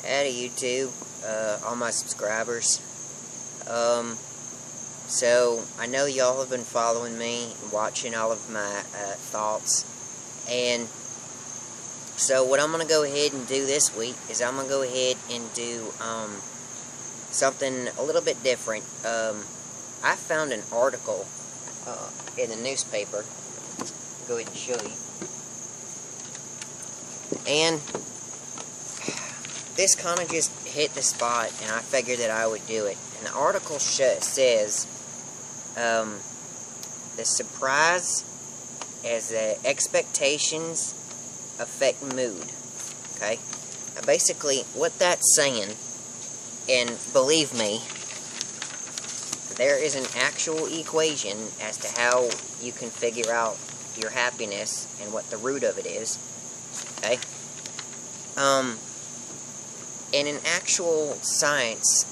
Howdy YouTube, all my subscribers. So I know y'all have been following me and watching all of my thoughts, and so what I'm gonna go ahead and do this week is I'm gonna go ahead and do something a little bit different. I found an article in the newspaper. Go ahead and show you, and this kind of just hit the spot, and I figured that I would do it. And the article says, the surprise as the expectations affect mood. Okay? Now basically, what that's saying, and believe me, there is an actual equation as to how you can figure out your happiness and what the root of it is. Okay? In an actual science,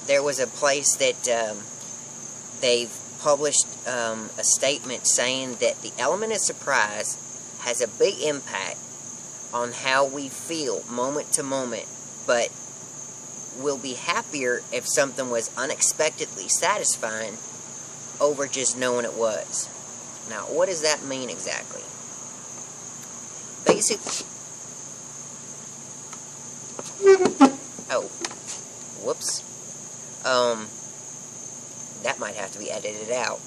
there was a place that they've published a statement saying that the element of surprise has a big impact on how we feel moment to moment, but we'll be happier if something was unexpectedly satisfying over just knowing it was. Now, what does that mean exactly? Basically, oh, whoops. That might have to be edited out.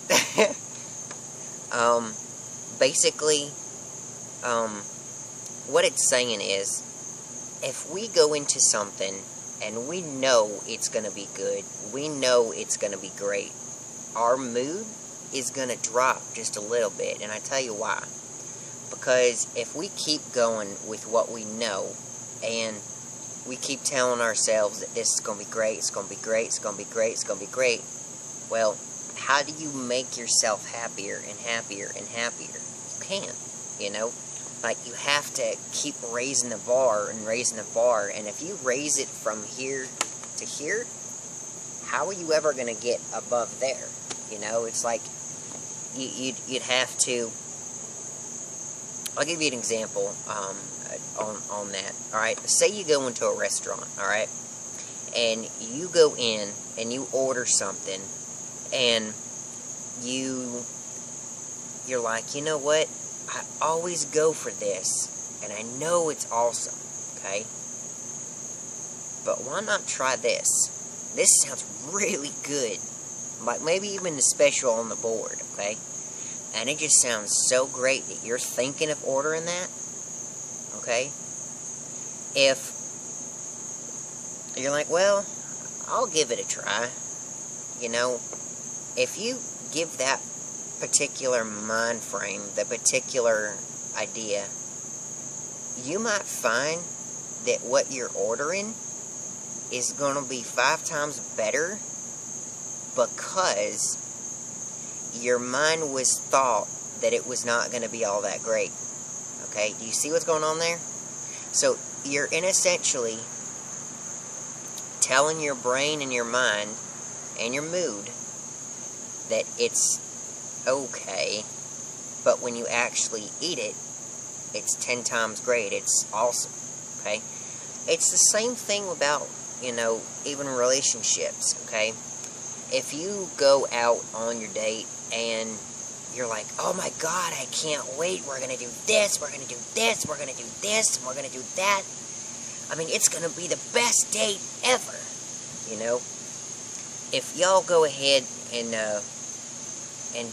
Basically, what it's saying is, if we go into something and we know it's going to be good, we know it's going to be great, our mood is going to drop just a little bit. And I tell you why. Because if we keep going with what we know, and we keep telling ourselves that this is going to be great, it's going to be great, it's going to be great, it's going to be great, well, how do you make yourself happier and happier and happier? You can't, you know? Like, you have to keep raising the bar and raising the bar, and if you raise it from here to here, how are you ever going to get above there? You know, it's like, you'd have to, I'll give you an example, on that, alright? Say you go into a restaurant, alright? And you go in and you order something, and you're like, you know what? I always go for this, and I know it's awesome, okay? But why not try this? This sounds really good. Like, maybe even the special on the board, okay? And it just sounds so great that you're thinking of ordering that, okay? If you're like, well, I'll give it a try, you know, if you give that particular mind frame, the particular idea, you might find that what you're ordering is going to be 5 times better because your mind was thought that it was not going to be all that great. Okay, do you see what's going on there? So you're essentially telling your brain and your mind and your mood that it's okay, but when you actually eat it, it's 10 times great. It's awesome. Okay? It's the same thing about, you know, even relationships. Okay? If you go out on your date and you're like, oh my god, I can't wait, we're gonna do this, we're gonna do this, we're gonna do this, and we're gonna do that. I mean, it's gonna be the best date ever, you know? If y'all go ahead and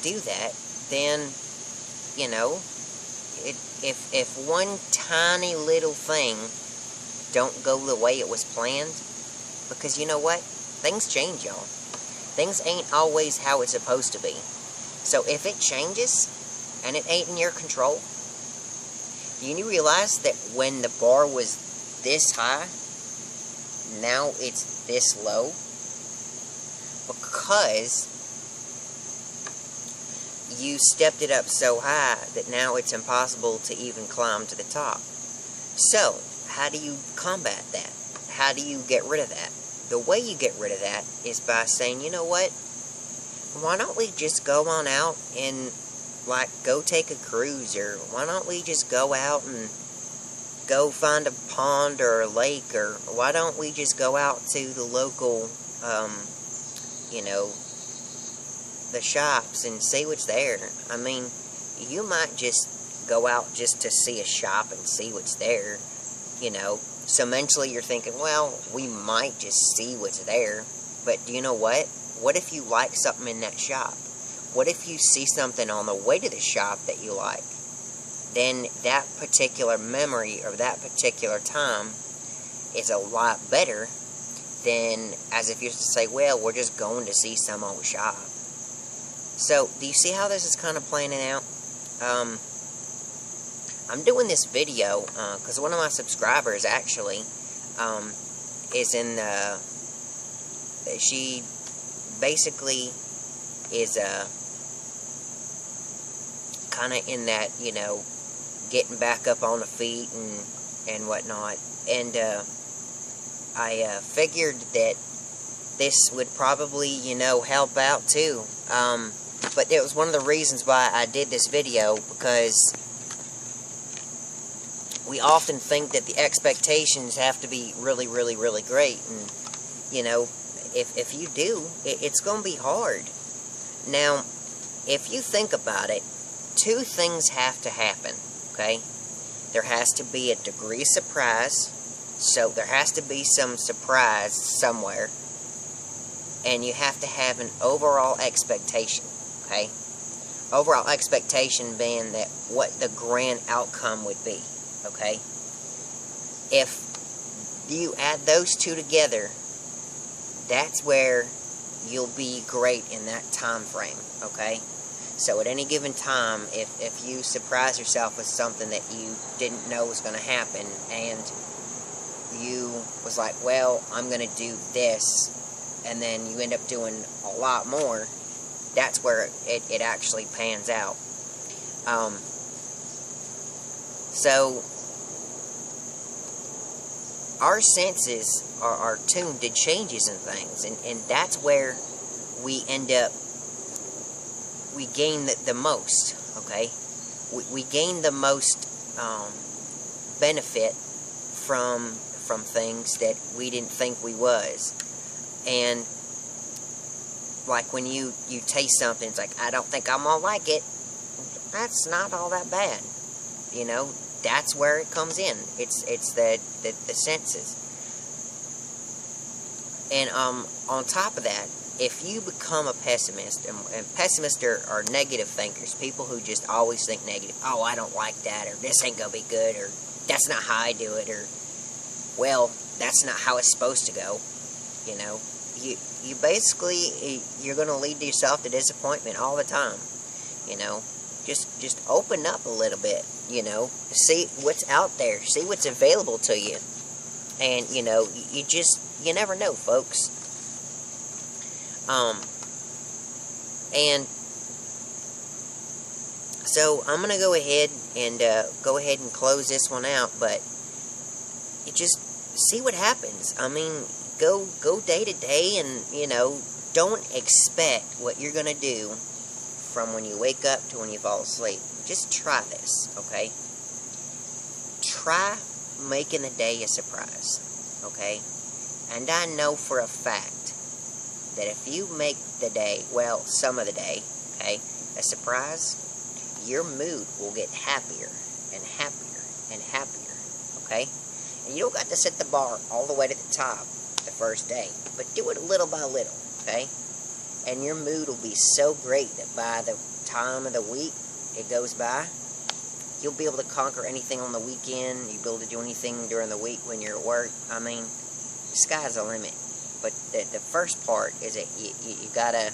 do that, then, you know, if one tiny little thing don't go the way it was planned, because you know what? Things change, y'all. Things ain't always how it's supposed to be. So if it changes, and it ain't in your control, do you realize that when the bar was this high, now it's this low? Because you stepped it up so high that now it's impossible to even climb to the top. So, how do you combat that? How do you get rid of that? The way you get rid of that is by saying, you know what? Why don't we just go on out and, like, go take a cruise, or why don't we just go out and go find a pond or a lake, or why don't we just go out to the local, you know, the shops and see what's there? I mean, you might just go out just to see a shop and see what's there, you know. So mentally you're thinking, well, we might just see what's there. But do you know what? What if you like something in that shop? What if you see something on the way to the shop that you like? Then that particular memory or that particular time is a lot better than as if you just say, well, we're just going to see some old shop. So, do you see how this is kind of planning out? I'm doing this video because one of my subscribers actually is in the... She basically is kind of in that, you know, getting back up on the feet and whatnot. And I figured that this would probably, you know, help out too. But it was one of the reasons why I did this video, because we often think that the expectations have to be really, really, really great. And, you know, if you do, it's going to be hard. Now, if you think about it, two things have to happen, okay? There has to be a degree of surprise, so there has to be some surprise somewhere, and you have to have an overall expectation, okay? Overall expectation being that what the grand outcome would be, okay? If you add those two together, that's where you'll be great in that time frame, okay? So at any given time, if you surprise yourself with something that you didn't know was going to happen, and you was like, well, I'm going to do this, and then you end up doing a lot more, that's where it actually pans out. So our senses are tuned to changes in things, and that's where we end up, we gain the most, okay? We gain the most benefit from things that we didn't think we was. And like when you taste something, it's like, I don't think I'm gonna like it. That's not all that bad, you know. That's where it comes in. It's the senses. And on top of that, if you become a pessimist, and pessimists are negative thinkers, people who just always think negative. Oh, I don't like that, or this ain't gonna be good, or that's not how I do it, or, well, that's not how it's supposed to go. You know, you basically, you're gonna lead yourself to disappointment all the time. You know, just open up a little bit. You know, see what's out there, see what's available to you, and you know, you never know, folks. And so I'm gonna go ahead and close this one out, but you just see what happens. I mean, go day to day, and you know, don't expect what you're gonna do from when you wake up to when you fall asleep. Just try this, okay? Try making the day a surprise, okay? And I know for a fact that if you make the day, well, some of the day, okay, a surprise, your mood will get happier and happier and happier, okay? And you don't got to set the bar all the way to the top the first day, but do it little by little, okay? And your mood will be so great that by the time of the week it goes by, you'll be able to conquer anything on the weekend. You'll be able to do anything during the week when you're at work. I mean, the sky's the limit. But the first part is that you gotta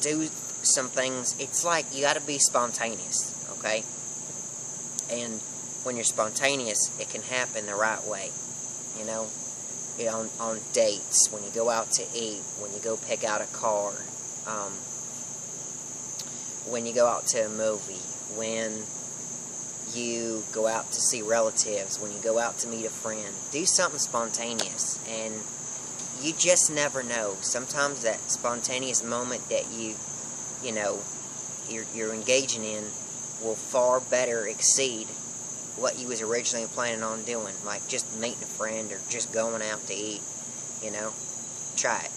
do some things. It's like you gotta be spontaneous, okay? And when you're spontaneous, it can happen the right way, you know? On dates, when you go out to eat, when you go pick out a car, when you go out to a movie, when you go out to see relatives, when you go out to meet a friend. Do something spontaneous, and you just never know. Sometimes that spontaneous moment that you're engaging in will far better exceed what you was originally planning on doing, like just meeting a friend or just going out to eat. You know, try it,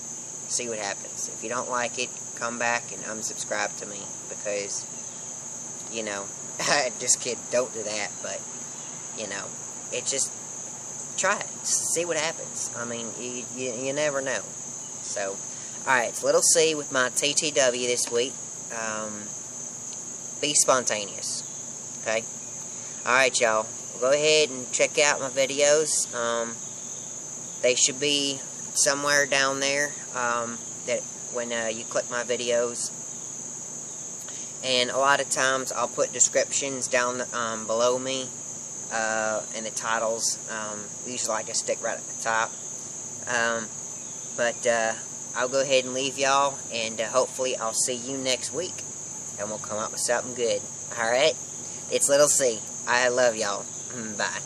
see what happens. If you don't like it, come back and unsubscribe to me, because, you know, just kidding, don't do that, but, you know, it just, try it, see what happens. I mean, you never know. So, alright, it's Little C with my TTW this week. Be spontaneous, okay? Alright, y'all, go ahead and check out my videos. They should be somewhere down there, that when you click my videos. And a lot of times I'll put descriptions down below me, and the titles. Usually I just stick right at the top. But I'll go ahead and leave y'all, and hopefully I'll see you next week, and we'll come up with something good. Alright? It's Little C. I love y'all. Bye.